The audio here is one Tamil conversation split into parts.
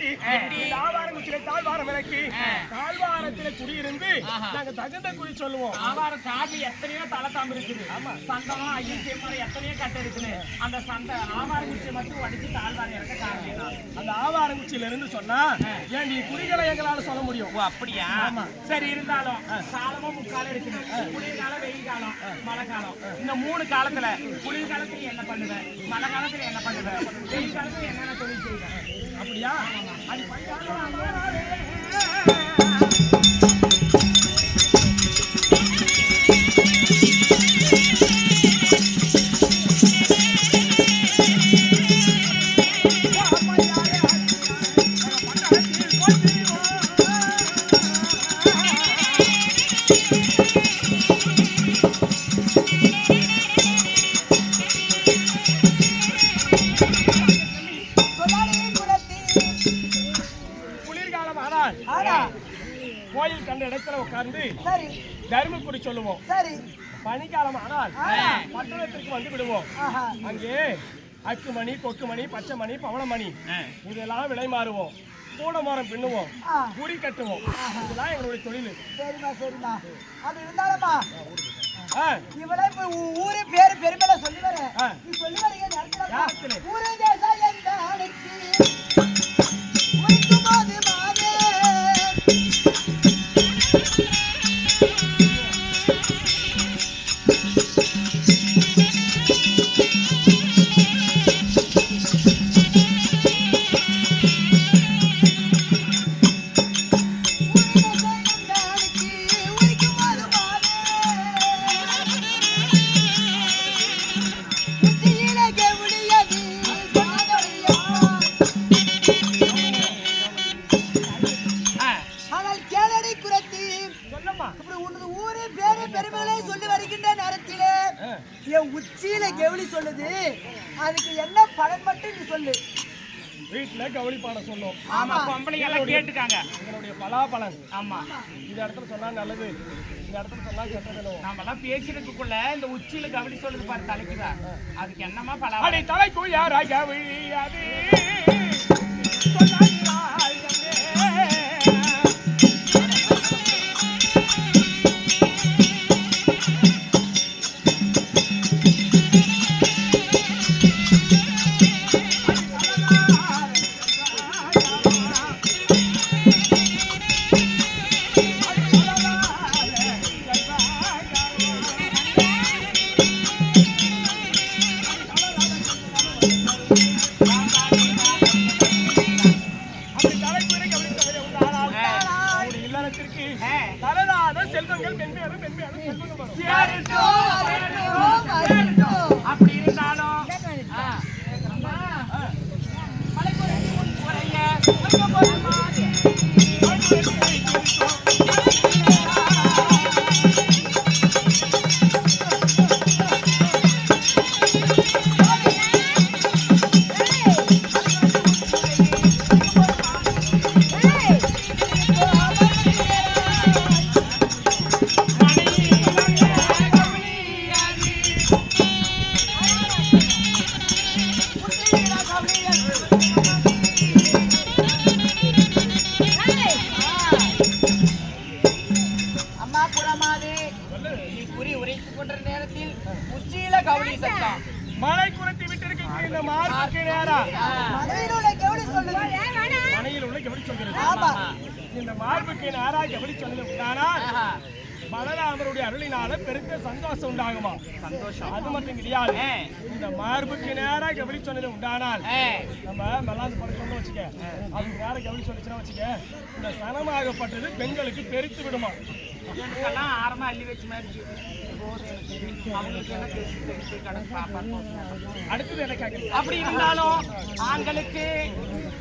கட்டி ஆவாரங்குச்சியில தாழ்வாரம் இறக்கி தாழ்வாரத்தில குடியிருந்து நாங்க தகுந்த குறி சொல்லுவோம். ஆவாரம் காட்டு எத்தனையோ தலத்தாம்பு இருக்குது. சந்தனம் ஐயன் எத்தனையோ கட்ட இருக்குது. அந்த ஆவாரங்குச்சியை மட்டும் உடைச்சு தாழ்வாரம் இறக்க காரணம். அந்த ஆவாரங்குச்சியில இருந்து சொன்னா ஏன் நீ குடிகளை எங்களால சொல்ல முடியும். அப்படியா? சரி, இருந்தாலும் காலமும் முக்காலம் இருக்குது. குளிர்காலம், வெயில் காலம், மழை காலம். இந்த 3 காலத்துல குளிர்காலத்துல என்ன பண்ணுவேன், மழை காலத்துல என்ன பண்ணுவேன், வெயில் காலத்துல என்னென்ன தொழில் செய்வேன்? அப்படியா? அது கோயில் கண்ட இடத்துல உட்கார்ந்து தர்மக்குடி சொல்லுவோம். பனிக்காலம் ஆனால் பட்டணத்திற்கு வந்து விடுவோம். அங்கே அக்குமணி, கொக்குமணி, பச்சைமணி, பவளமணி இதெல்லாம் விலை மாறுவோம். கூடமரம் பின்னுவோம், குடி கட்டுவோம். இதெல்லாம் எங்களுடைய தொழில். சரிமா சரிமா. அது இருந்தாலும்மா இவளே ஊரு பேரு பெருமையில சொல்லி வர நீ சொல்லி வரீங்க நேரத்துல ஊரே தேசா எந்த அழைச்சி உயிக்குமாது மாதே உச்சியில கெவளி சொல்லுது. அதுக்கு என்ன பலன் மட்டும் நீ சொல்லு. வீட்டுல கவுளி பாட சொல்லும். ஆமா, பொம்பளைங்க எல்லாம் கேட்டுக்காங்க. எங்களுடைய பலாபலன். ஆமா, இந்த இடத்துல சொன்னா நல்லது, இந்த இடத்துல சொன்னா கெட்டது. நாம எல்லாம் பேசினதுக்குள்ள இந்த உச்சியில கவுளி சொல்லுது பாரு, தலைக்குதா? அதுக்கு என்னமா பலா? அடி தலைக்கு யாரா கவுளி அது அப்படி இருந்தாலும் மழை குறைத்து விட்டிருக்கின்ற இந்த மார்புக்கு நேரா மனையில் உள்ள கெவளி சொல்லுது. மனையில் உள்ள கெவளி சொல்கிறது. இந்த மார்புக்கு நேரா கெவளி சொல்லுது உண்டானா பலராமருடைய அருளினால பெருத்த சந்தோஷம் உண்டாகுமா? சந்தோஷம் அது மட்டும் கிடையாது. இந்த மார்புக்கு நேரா கெவளி சொன்னது உண்டானால் நம்ம மெல்லாந்து படுக்கணும்னு வச்சுக்க, அதுக்கு நேரம் கெவளி சொல்லிச்சுன்னா வச்சுக்க, இந்த சனமாகப்பட்டது பெண்களுக்கு பெருத்து விடுமா? எனக்கெல்லாம் ஆரமா அள்ளி வச்சு மாதிரி அடுத்தது என்ன கேட்க? அப்படி இருந்தாலும் ஆண்களுக்கு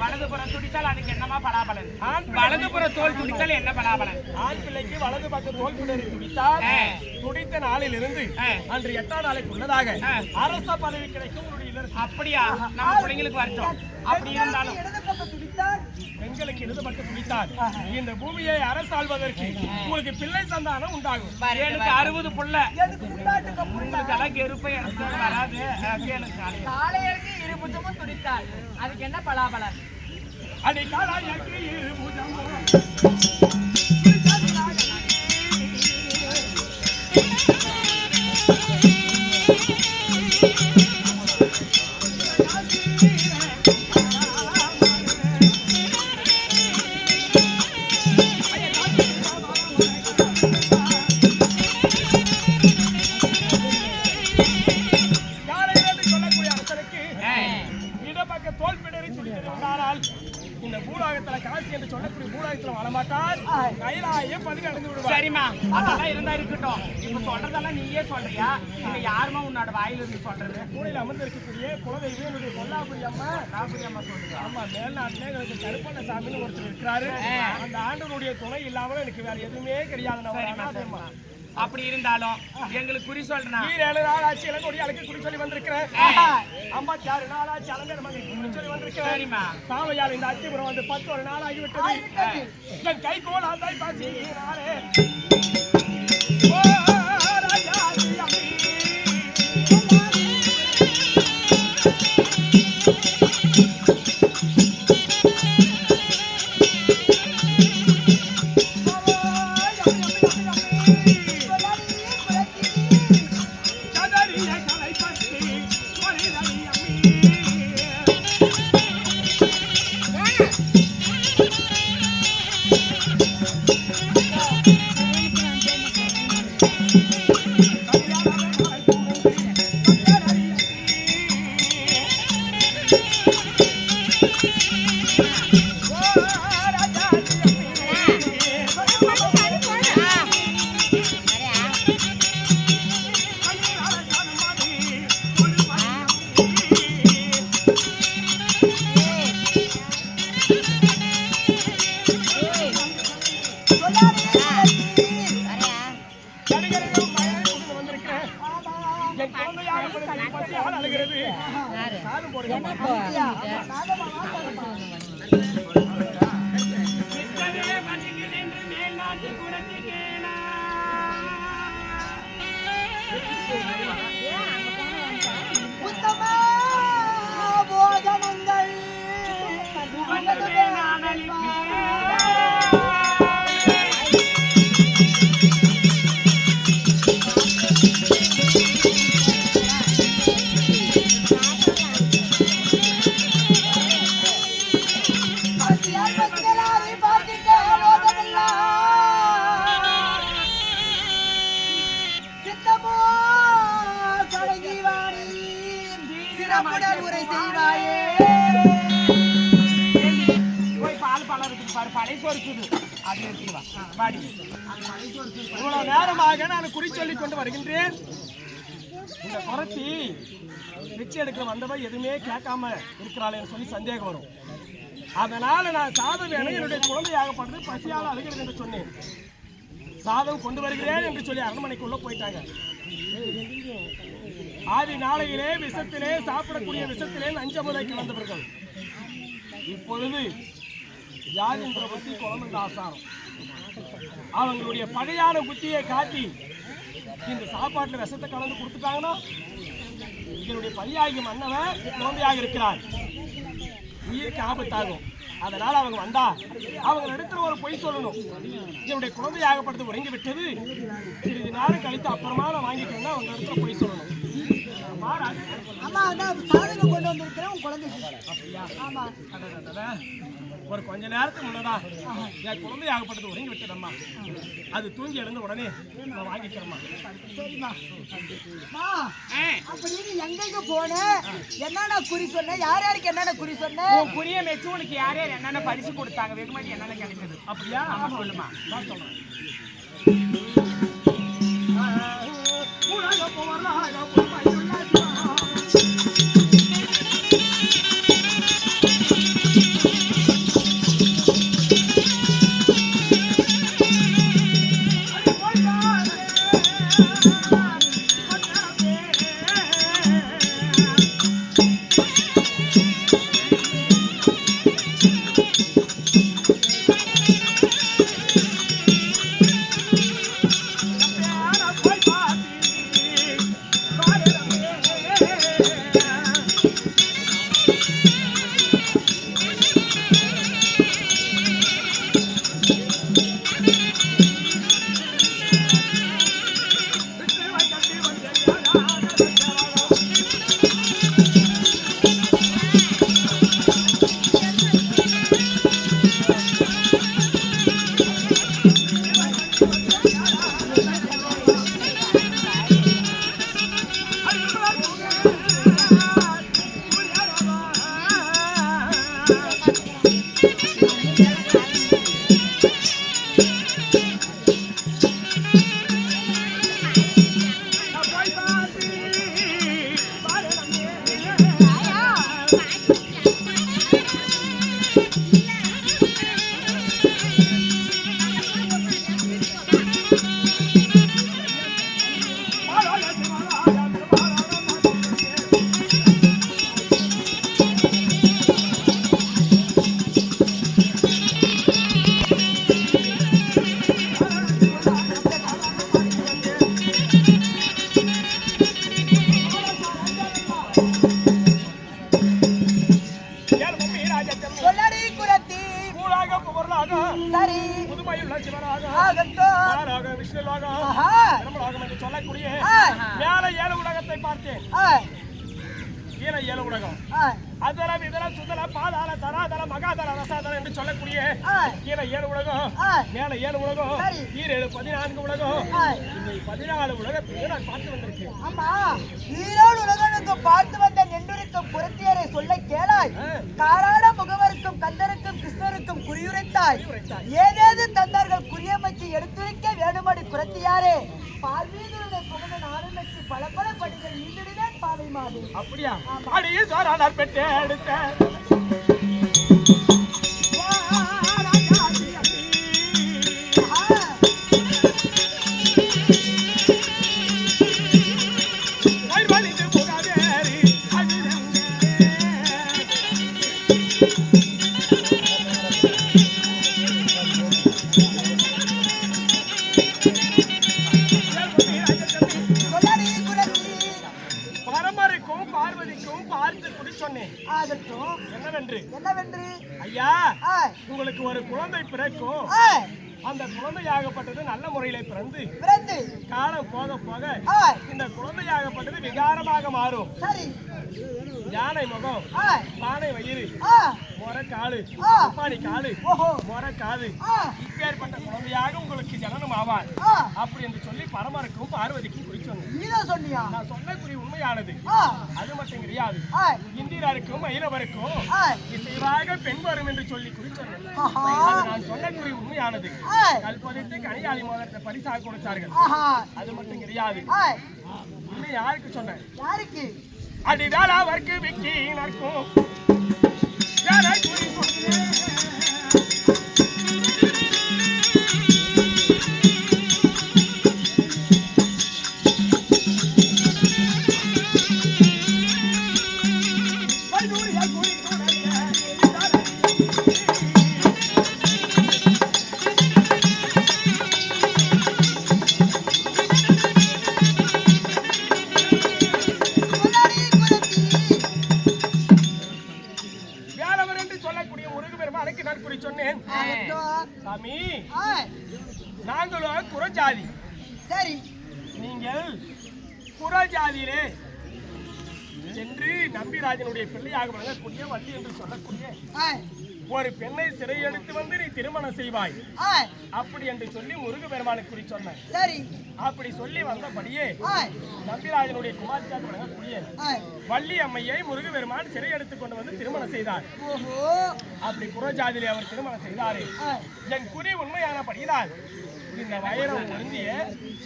வலதுபுற துடித்தால் அதுக்கு என்னமா பலாபலன்? வலதுபுற தோல் துடித்தால் என்ன பலாபலன்? ஆண் பிள்ளைக்கு வலது பக்க தோல் பிடரி துடித்தால் துடித்த நாளில் இருந்து அன்று 8ஆம் நாளைக்கு உள்ளதாக அரச பதவி கிடைக்கும். அப்படியா? நம்ம பிள்ளைங்களுக்கு வரட்டும். அப்படி இருந்தாலும் பெண்களுக்கு இடது பக்கம் துடித்தால் இந்த பூமியை அரசாள்வதற்கு உங்களுக்கு பிள்ளை சந்தானம் உண்டாகும். எனக்கு 60 புள்ள, உங்களுக்கு எல்லாம் கெருப்பை வராது. காலையிற்கு 2 புத்தமும் துடித்தால் அதுக்கு என்ன பலாபலன்? அடிக்காலாயக்கு பூஜம் இந்த பூலோகத்துல காசி என்று சொல்லக்கூடிய பூலோகத்துல வரமாட்டார். கைலாய பதவி அடைந்து விடுவார். சரிம்மா, அதெல்லாம் இருந்தா இருக்கட்டும். இப்ப சொல்றதெல்லாம் நீயே சொல்றியா, இல்ல யாருமா உன்னோட வாயில இருந்து சொல்றது? மூலையில் அமர்ந்து இருக்கக்கூடிய குலதெய்வம் என்னுடைய கொல்லாபுரி அம்மா. காபுரி அம்மா சொல்றது. ஆமா, மேல்நாட்டிலே எனக்கு கருப்பண்ண சாமின்னு ஒருத்தர் இருக்கிறாரு. அந்த ஆண்டவனுடைய துணை இல்லாமல் எனக்கு வேற எதுவுமே கிடையாது. அப்படி இருந்தாலும் எங்களுக்கு குறி சொல்றேன். 7 நாள் ஆச்சு இளங்கோடி அழைக்க குறி சொல்லி வந்திருக்கிறேன். 56 நாள் ஆச்சு அலங்கர் மகன் குறி சொல்லி வந்திருக்கிறேன். சரிம்மா, சாமையால் இந்த அத்திபுரம் வந்து 11 நாள் ஆகிவிட்டது. என் கை கோல் ஆந்தாய் பாசி நாளே இவ்வளவு நேரமாக நான் குறி சொல்லிக் கொண்டு வருகின்றேன். இந்த குறைச்சி பிச்சை எடுக்க வந்தவன் எதுவுமே கேட்காம இருக்கிறாளேன்னு சொல்லி சந்தேகம் வரும். அதனால நான் சாதம் வேணும், என்னுடைய குழந்தையாகப்படுறது பசியால் அழுகிறது என்று சொன்னேன். சாதம் கொண்டு வருகிறேன் என்று சொல்லி அரண்மனைக்குள்ள போயிட்டாங்க. ஆதி நாளையிலே விஷத்திலே சாப்பிடக்கூடிய விஷத்திலே நஞ்சமுலைக்கு வந்தவர்கள் இப்பொழுது யாரின்ற புத்தி குழந்தை ஆசாரம் அவங்களுடைய பகையான புத்தியை காட்டி இந்த சாப்பாட்டுல விஷத்தை கலந்து கொடுத்துட்டாங்கன்னா இதனுடைய பலியாகி மன்னவன் குழந்தையாக இருக்கிறார், உயிருக்கு ஆபத்தாகும். அதனால அவங்க வந்தா அவங்க இடத்துல ஒரு பொய் சொல்லணும். என்னுடைய குழந்தையாகப்படுத்து உறங்கி விட்டது, சிறிது நேரம் கழித்து அப்புறமா நான் வாங்கிட்டேன்னா அவங்க இடத்துல பொய் சொல்லணும். கொண்டு வந்திருக்கிறேன் உன் குழந்தை. ஆமா, ஒரு கொஞ்ச நேரத்துக்கு முன்னதான் என் குழந்தையாகப்பட்டது உறங்கி விட்டதம்மா. அது தூங்கி எழுந்த உடனே நான் வாங்கிக்கிறேம்மா. சரிம்மா. அப்படின்னு எங்கெங்க போன, என்னென்ன குறி சொன்ன, யார் யாருக்கு என்னென்ன குறி சொன்ன, உன் குறிய மெச்சு உனக்கு யார் யார் என்னென்ன பரிசு கொடுத்தாங்க, வெகுமதி என்னென்ன கிடைச்சது? அப்படியா? ஆமா, சொல்லுமா. நான் சொல்றேன். சொல்லடி குரத்தி சரி புதுமையுள்ள சிவராக ஆகட்டும் விஷ்ணுலாக ஆஹா என்று சொல்லக்கூடிய ஆ, மேல ஏழு உலகத்தை பார்த்தேன். ஆ, கீழே ஏழு உலகம் ஆ, அதல இதல சுதல பாதாள தராதல மகாதல ரசாதல என்று சொல்லக்கூடிய ஆ, கீழே ஏழு உலகம் ஆ, மேல ஏழு உலகம் சரி. ஈரேழு 14 உலகம் ஆ. இந்த 14 உலகத்தையும் நான் பார்த்து வந்திருக்கேன். ஆமா ஈரோடு உலகனுக்கு பார்த்து வந்த நெண்டுரிக்கும் புரத்தியரை சொல்ல கேளாய் காராட முகவருக்கும் கந்தருக்கும் கிருஷ்ணருக்கும் குறியுரைத்தாய் ஏதேது தந்தார்கள் குறியமைச்சு எடுத்துரைக்க வேணுமடி குரத்தியாரே பார்வீதுடைய புகழ நானும் வச்சு பல பல படிகள் ஈடுதான் பாவை மாடு அப்படியா அடியே சோரானார் பெற்று எடுத்த சொல்லடி குரத்தி பரமருக்கும் பார்வதிக்கும் பார்த்து குடி சொன்னேன். ஆகட்டும் என்னவென்று ஐயா ஆ, உங்களுக்கு ஒரு குழந்தை பிறக்கும். ஆ, அந்த குழந்தையாகப்பட்டது நல்ல முறையில பிறந்து பிறந்து காலம் போக போக ஆ, இந்த குழந்தையாகப்பட்டது விகாரமாக மாறும். சரி யானை முகம், ஆ, பானை வயிறு, ஆ, மொர காலு, ஆ. துப்பாணி காலு, ஓஹோ மொர காது, ஆ, இப்பேற்பட்ட குழந்தையாக உங்களுக்கு ஜனனம் ஆவார். ஆ, அப்படி என்று சொல்லி பரமருக்கும் பார்வதிக்கும் குறிச்சொன்னேன். நீதான் சொன்னியா நான் சொன்ன குறி உண்மையானது. ஆ, அது மட்டும் கிடையாது. ஆ, இந்திரருக்கும் ஐரவருக்கும் ஆ, இசைவாக பெண் வரும் என்று சொல்லி குறிச்சொன்னேன். ஆஹா, அது நான் சொன்ன குறி உண்மையானது. ஆ, கல்பதித்து கனியாளி மோதிரத்தை பரிசாக கொடுத்தார்கள். ஆஹா, அது மட்டும் கிடையாது. ஆ, இன்னும் யாருக்கு சொன்னேன்? யாருக்கு அடி வேளாவர்க்கு விக்கி நற்கும் யாரை குறி சொன்னேன். வைடூரிய குறி சொல்லடி குரத்தி வேலவர் என்று சொல்லக்கூடிய முருகு பெருமானுக்கு நான் குறி சொன்னேன். ஆகட்டும் சாமி, ஆ, நாங்களும் குறஜாதி. சரி நீங்கள் குறஜாதியிலே சென்று நம்பிராஜனுடைய பிள்ளையாக விளங்கக்கூடிய வள்ளி என்று சொல்லக்கூடிய ஆ, ஒரு பெண்ணை சிறையெடுத்து வந்து நீ திருமணம் செய்வாய் ஆ, அப்படி என்று சொல்லி முருகு பெருமானுக்கு குறி சொன்னேன். சரி அப்படி சொல்லி வந்தபடியே ஆ, நம்பிராஜனுடைய குமார்த்தியாக விளங்கக்கூடிய ஆ, வள்ளி அம்மையை முருகு பெருமான் சிறையெடுத்து கொண்டு வந்து திருமணம் செய்தார். ஓஹோ அப்படி குறஜாதியிலே அவர் திருமணம் செய்தாரே. ஆ, என் குறி உண்மையானபடியால் இந்த வைரம் பொருந்திய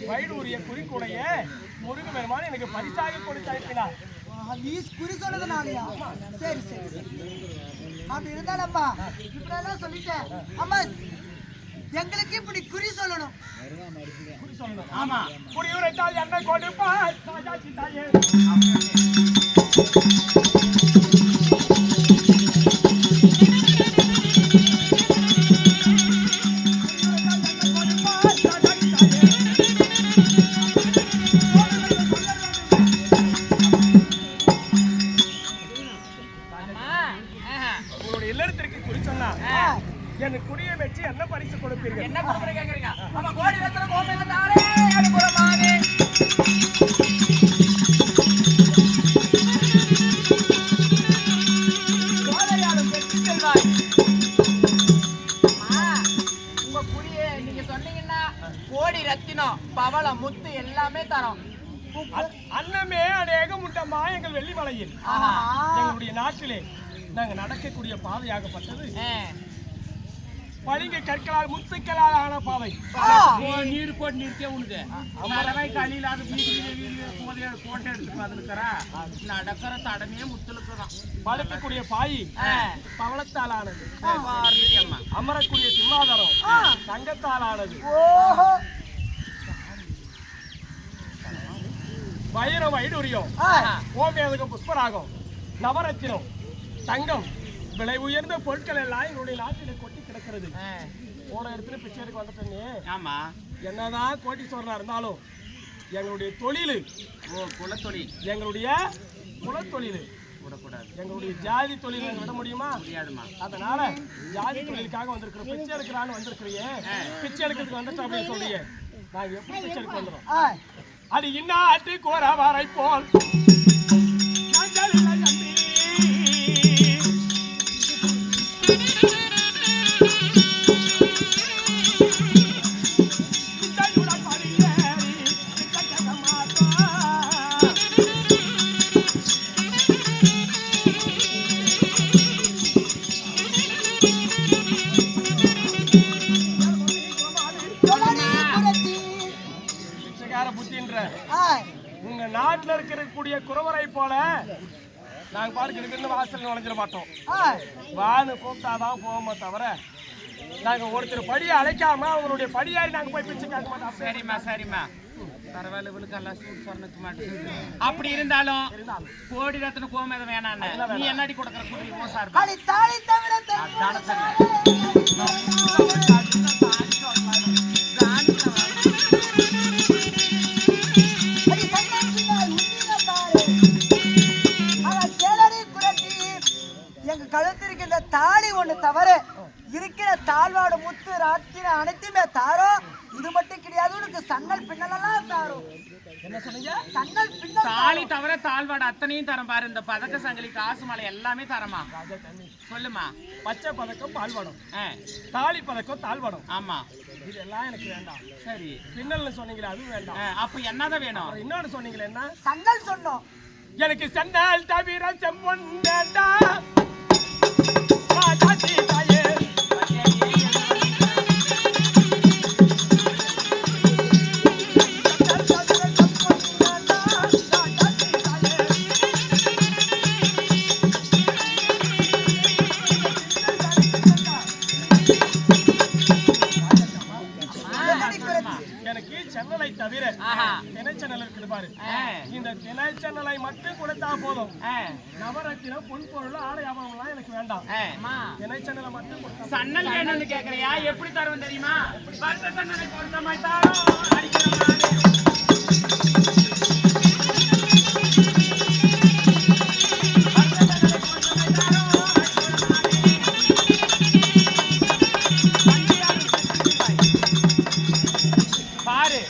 வைடூரிய குறிக்குடைய முருகு பெருமான் எனக்கு பரிசாக கொடுத்து அனுப்பினார். ஆஹா, நீ குறி சொன்னது நாளையா சரி சரி சரி. அப்படி இருந்தாலம்மா இப்படியெல்லாம் சொல்லிட்டேன் அம்மா எங்களுக்கு இப்படி குறி சொல்லணும் குறி சொல்லணும். ஆமா குறி உரைத்தால் என்ன கொடுப்பார் ராஜாச்சி தாயே. உங்களுடைய இல்லறத்திற்கு குறி சொன்னா எனக்கு குறியை வச்சு என்ன பரிசு கொடுப்பீர்கள்? என்ன கொடுக்குற கேக்குறீங்க? நம்ம கோடி ரத்ன கோமேந்தாரே அடிபுறமானே. கோதையாலும் பெற்று செல்வாய். அம்மா, உங்க குறியே நீங்க சொன்னீங்கன்னா கோடி ரத்தினம் பவளம் முத்து எல்லாமே தரோம். அன்னமே அநேகம் உண்டம்மா எங்கள் வெள்ளிமலையில். ஆஹா எங்களுடைய நாட்டிலே நாங்க நடக்கக்கூடிய பாதையாகப்பட்டது பளிங்கு கற்களால் முத்துக்களால் ஆன பாதை. நீர் போட்டு நிறுத்திய உனக்கு மரவாய் களியில் அது கோட்டை எடுத்து பார்த்துருக்கிறா நடக்கிற தடமே முத்துலுக்குதான். படுக்கக்கூடிய பாய் பவளத்தால் ஆனது. அம்மா அமரக்கூடிய சிம்மாதரம் தங்கத்தால் ஆனது. வைரம் வைடூரியம் கோமேதகம் புஷ்பராகம் நவரத்தினம் தங்கம் விலை உயர்ந்த பொருட்கள் எல்லாம் எங்களுடைய நாட்டில கொட்டி கிடக்கிறது. போன இடத்துல பிச்சை எடுக்க வந்துட்டேன்னு. ஆமா, என்னதான் கோட்டீஸ்வரனா இருந்தாலும் எங்களுடைய தொழில் குலத்தொழில் எங்களுடைய குலத்தொழில் விடக்கூடாது. எங்களுடைய ஜாதி தொழில் விட முடியுமா? முடியாதுமா. அதனால ஜாதி தொழிலுக்காக வந்திருக்கிறோம். பிச்சை எடுக்கிறான்னு வந்திருக்கிறீங்க. பிச்சை எடுக்கிறதுக்கு வந்துட்டு அப்படின்னு சொல்றீங்க. நாங்க எப்படி பிச்சை எடுக்க வந்துடும்? அது இன்னாட்டு கோரவரை போல் உங்க நாட்டுல இருக்கக்கூடிய குறவரை போல நாங்க பார்க்க வாசல் நுழைஞ்சிட மாட்டோம். வான்னு கூப்பிட்டாதான் போவோமே தவிர நாங்க ஒருத்தர் படியை அழைக்காம அவங்களுடைய படியாரி நாங்க போய் பிச்சை கேட்க மாட்டோம். சரிம்மா சரிம்மா, பரவாயில்ல, இவளுக்கெல்லாம் சூடு சொன்னது மாட்டேங்குது. அப்படி இருந்தாலும் கோடி ரத்ன கோமேதம் வேணான்னு நீ என்னடி கொடுக்குற கூட்டி சார் எங்க கழுத்திற்கு இந்த தாலி ஒண்ணு தவிர இருக்கிற தாழ்வாடு முத்து ராத்திரி அனைத்துமே தாரோம். இது மட்டும் கிடையாது, உனக்கு சன்னல் பின்னலாம் தாரோம். என்ன சொன்னீங்க? சன்னல் பின்னல் தாலி தவிர தாழ்வாடு அத்தனையும் தரம் பாரு. இந்த பதக்க சங்கிலி காசு மாலை எல்லாமே தரமா? சொல்லுமா. பச்சை பதக்கம் பால்வடம், தாலி பதக்கம் தாழ்வடம். ஆமா, இதெல்லாம் எனக்கு வேண்டாம். சரி, பின்னல்னு சொன்னீங்களே அதுவும் வேண்டாம். அப்ப என்னதான் வேணும்? இன்னொன்னு சொன்னீங்களே என்ன? சன்னல் சொன்னோம். எனக்கு சன்னல் தவிர செம்பொன் வேண்டாம். எனக்கு சென்னலை தவிர திணைச்சன்னல் இருக்குது பாரு, இந்த திணைச்சன்னலை மட்டும் கொடுத்தா போதும். நவரத்தினம் பொன் பொருள் ஆடை ஆபரணம்லாம் எனக்கு வேண்டாம். திணைச்சன்னலை மட்டும் கொடுத்தா. சன்னல் வேணும்னு கேக்குறியா? எப்படி தருவேன் தெரியுமா? பச்சை சன்னலை கொடுத்த மாட்டாரோ பாரு.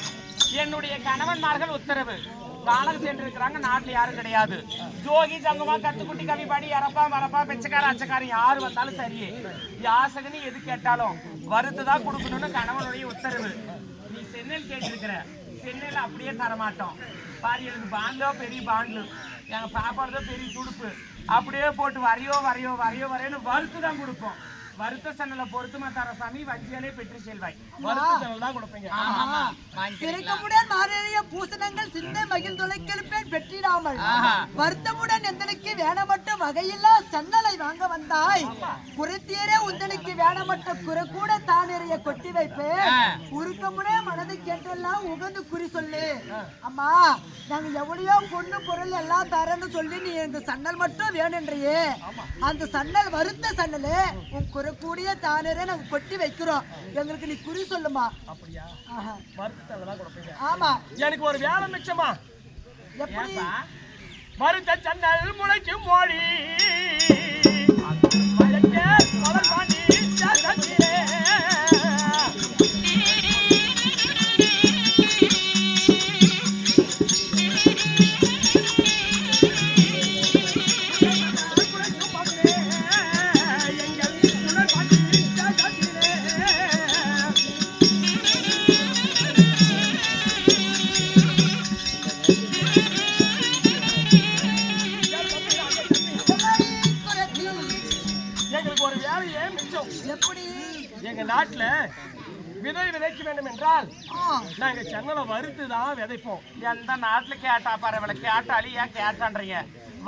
என்னுடைய கணவன்மார்கள் உத்தரவு காணல் சென்றிருக்கிறாங்க. நாட்டுல யாரும் கிடையாது. ஜோகி ஜங்கமா கத்துக்குட்டி கவி பாடி இறப்பா வரப்பா பெச்சக்கார அச்சக்காரன் யாரு வந்தாலும் சரியே, யாசகன்னு எது கேட்டாலும் வறுத்துதான் கொடுக்கணும்னு கணவனுடைய உத்தரவு. நீ சென்னல் கேட்டிருக்கிற, சென்னல் அப்படியே தரமாட்டோம். பாரு, எனக்கு பாண்டோ பெரிய பாண்டு, எங்க பாப்பாடுதோ பெரிய துடுப்பு, அப்படியே போட்டு வரையோ வரையோ வரையோ வரையோன்னு வறுத்து தான் கொடுப்போம். வருத்த சன்னல பொருத்துமா தர சாமி, வஞ்சியாலே பெற்று செல்வாய். வருத்த சன்னல் தான் கொடுப்பீங்க. சிறைக்கமுடன் மாறிய பூசணங்கள் சிந்தை மகிழ் தொலைக்கெழுப்பேன் பெற்றிடாமல் வருத்தமுடன் எந்தனுக்கு வேணமட்ட வகையில்லா சன்னலை வாங்க வந்தாய். குறைத்தீரே உந்தனுக்கு வேணமட்ட குறை கூட தான் நிறைய கொட்டி வைப்பேன். உருக்கமுடே மனது கேட்டெல்லாம் உகந்து குறி சொல்லு. அம்மா, நாங்க எவ்வளோ பொண்ணு பொருள் எல்லாம் தரேன்னு சொல்லி நீ இந்த சன்னல் மட்டும் வேணுன்றியே. அந்த சன்னல் வருத்த சன்னலு உன் கூடிய தானரே நாங்க கொட்டி வைக்கிறோம். எங்களுக்கு நீ குறி சொல்லுமா. அப்படியா? வருத்தம் கொடுப்பீங்க. ஆமா, எனக்கு ஒரு வேலை மிச்சமா. எப்படி? வருத்த சன்னல் முளைக்கும் மொழி எங்களுக்கு ஒரு வேலையே மிச்சம். எப்படி? எங்க நாட்டுல விதை விதைக்க வேண்டும் என்றால் ஆ, நாங்க சென்னலை வறுத்து தான் விதைப்போம். எந்த நாட்டுல கேட்டா பரவாயில்ல, கேட்டாலே ஏன் கேட்டான்றீங்க?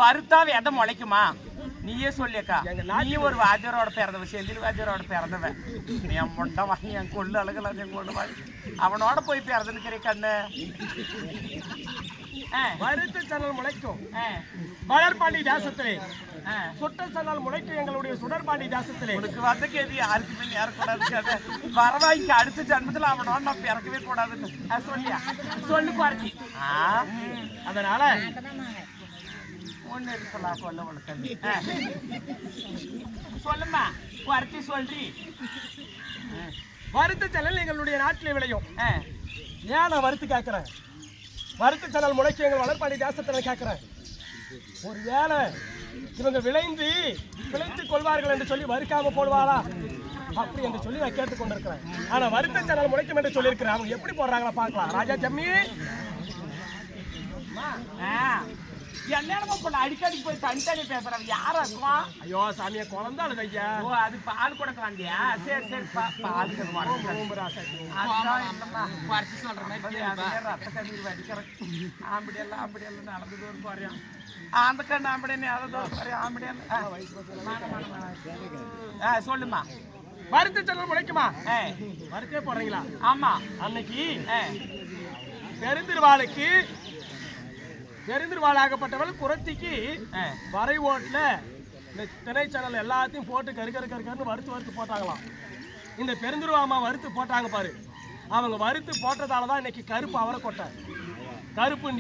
வறுத்தா விதை முளைக்குமா? நீயே சொல்லியக்கா. நீ ஒரு வாத்தியரோட பிறந்தவ, செந்தில் வாத்தியரோட பிறந்தவன். என் முட்டை வாங்கி என் கொள்ளு அழகலாம் என் கொண்டு வாங்கி அவனோட போய் பிறந்துக்கிறேன் கண்ணு. வறுத்த சென்னல் முளைக்கும் வளர்பாண்டி தேசத்திலே, சுட்ட சென்னல் முளைக்கும் எங்களுடைய சுடர்பாண்டி தேசத்திலே. உனக்கு வந்து கேது யாருக்குமே நேரக்கூடாது. வரவாய்க்கு அடுத்த ஜன்மத்தில் அவனோட நான் பிறக்கவே கூடாதுன்னு சொல்லியா சொல்லு பாருங்க. அதனால ஒண்ணு இருக்கலாம் கொல்ல உனக்கு. சொல்லுமா குறைச்சி சொல்றி. வறுத்த சென்னல் எங்களுடைய நாட்டிலே விளையும். ஏன் நான் வறுத்து கேட்கிறேன்? வறுத்த சென்னல் முளைக்கும் எங்கள் வளர்ப்பாண்டி தேசத்தில் கேட்கிறேன். ஒரு வேளை இவங்க விளைத்துக் கொள்வார்கள் என்று சொல்லி வறுக்காம போடுவாரா அப்படி என்று சொல்லி நான் கேட்டுக்கொண்டிருக்கிறேன். ஆனா வறுத்த சென்னல் முளைக்கும் என்று சொல்லியிருக்கிறேன். அவங்க எப்படி போடுறாங்களா பார்க்கலாம். ராஜா ஜம்மி என்னமா பண்ண அடிக்கடி போய் தனித்தனி பேசுறவன் யாரா இருக்குவான்? ஐயோ சாமியா குழந்தை அழுது ஐயா. ஓ அது பால் கொடுக்க வந்தியா? சரி சரி பால் சொல்ற மாதிரி ரத்த கண்ணீர் வடிக்கிறேன். ஆம்படியெல்லாம் அப்படியெல்லாம் நடந்தது ஒரு குறையும். அந்த கண்ணு ஆம்படியே அதை குறையும் ஆம்படியெல்லாம். சொல்லுமா. வறுத்த சென்னல் முளைக்குமா? வறுத்தே போடுறீங்களா? ஆமா. அன்னைக்கு பெருந்திருவாளாகப்பட்டவள் குரத்திக்கு வரை ஓட்டுல இந்த திணை சேனல் எல்லாத்தையும் போட்டு கருன்னு வறுத்து போட்டாங்களாம். இந்த பெருந்திருவாமா வறுத்து போட்டாங்க பாரு. அவங்க வறுத்து போட்டதால தான் இன்னைக்கு கருப்பு அவரை கொட்டை, கருப்பு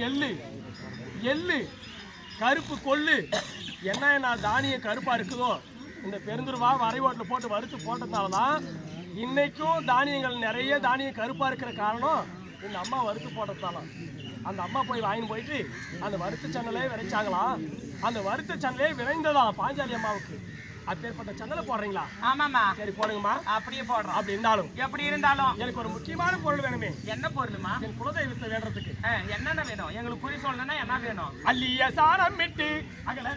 எள்ளு கருப்பு கொள்ளு என்ன தானியம் கருப்பா இருக்குதோ இந்த பெருந்திருவா வரை ஓட்டில் போட்டு வறுத்து போட்டதால தான் இன்னைக்கும் தானியங்கள் நிறைய தானியம் கருப்பா இருக்கிற காரணம் இந்த அம்மா வறுத்து போட்டதால. அந்த அம்மா போய் வாங்கிட்டு போயிட்டு அந்த வறுத்த சன்னலே விளைச்சாங்களாம். அந்த வறுத்த சன்னலே விளைந்ததான் பாஞ்சாலி அம்மாவுக்கு. அப்பேற்பட்ட சன்னலை போடுறீங்களா? ஆமாம்மா. சரி போடுங்கம்மா. அப்படியே போடுறோம். அப்படி இருந்தாலும் எப்படி இருந்தாலும் எனக்கு ஒரு முக்கியமான பொருள் வேணுமே. என்ன பொருளுமா? என் குலதெய்வத்தை வேண்டுறதுக்கு என்னென்ன வேணும்? எங்களுக்கு குறி சொல்லணும்னா என்ன வேணும்? அல்லிய சாரம் விட்டு அகல